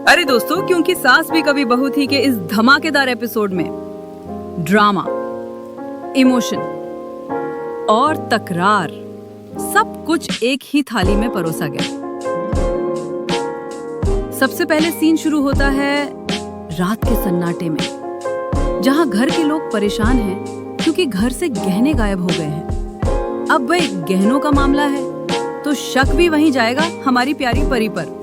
अरे दोस्तों, क्योंकि सास भी कभी बहू थी के इस धमाकेदार एपिसोड में ड्रामा, इमोशन और तकरार सब कुछ एक ही थाली में परोसा गया। सबसे पहले सीन शुरू होता है रात के सन्नाटे में, जहां घर के लोग परेशान हैं क्योंकि घर से गहने गायब हो गए हैं। अब भाई गहनों का मामला है तो शक भी वहीं जाएगा हमारी प्यारी परी पर।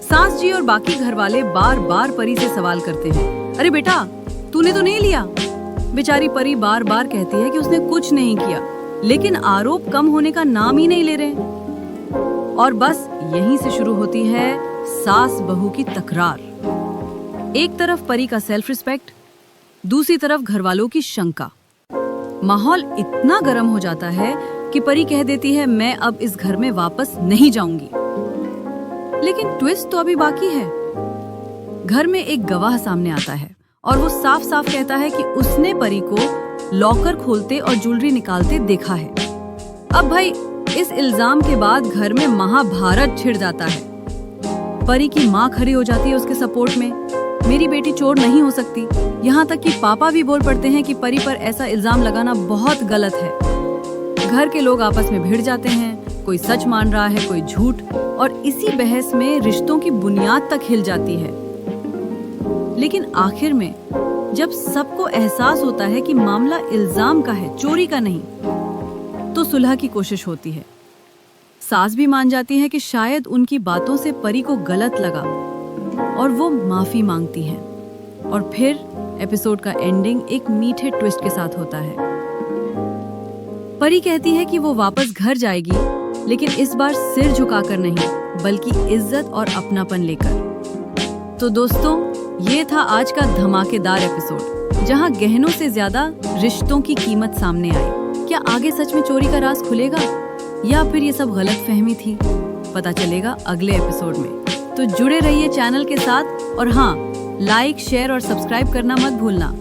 सास जी और बाकी घर वाले बार बार परी से सवाल करते हैं, अरे बेटा तूने तो नहीं लिया। बेचारी परी बार बार कहती है कि उसने कुछ नहीं किया, लेकिन आरोप कम होने का नाम ही नहीं ले रहे। और बस यहीं से शुरू होती है सास बहू की तकरार। एक तरफ परी का सेल्फ रिस्पेक्ट, दूसरी तरफ घर वालों की शंका। माहौल इतना गर्म हो जाता है कि परी कह देती है, मैं अब इस घर में वापस नहीं जाऊंगी। लेकिन ट्विस्ट तो अभी बाकी है। घर में एक गवाह सामने आता है और वो साफ साफ कहता है कि उसने परी को लॉकर खोलते और ज्वेलरी निकालते देखा है। अब भाई इस इल्जाम के बाद घर में महाभारत छिड़ जाता है। परी की माँ खड़ी हो जाती है उसके सपोर्ट में, मेरी बेटी चोर नहीं हो सकती। यहाँ तक कि पापा भी बोल पड़ते हैं कि परी पर ऐसा इल्जाम लगाना बहुत गलत है। घर के लोग आपस में भिड़ जाते हैं, कोई सच मान रहा है, कोई झूठ, और इसी बहस में रिश्तों की बुनियाद तक हिल जाती है। लेकिन आखिर में जब सबको एहसास होता है कि मामला इल्जाम का है, चोरी का नहीं, तो सुलह की कोशिश होती है। सास भी मान जाती है कि शायद उनकी बातों से परी को गलत लगा और वो माफी मांगती है। और फिर एपिसोड का एंडिंग एक मीठे ट्विस्ट के साथ होता है। परी कहती है कि वो वापस घर जाएगी, लेकिन इस बार सिर झुकाकर नहीं, बल्कि इज्जत और अपनापन लेकर। तो दोस्तों, ये था आज का धमाकेदार एपिसोड, जहां गहनों से ज्यादा रिश्तों की कीमत सामने आई। क्या आगे सच में चोरी का राज खुलेगा या फिर ये सब गलतफहमी थी? पता चलेगा अगले एपिसोड में। तो जुड़े रहिए चैनल के साथ, और हाँ, लाइक, शेयर और सब्सक्राइब करना मत भूलना।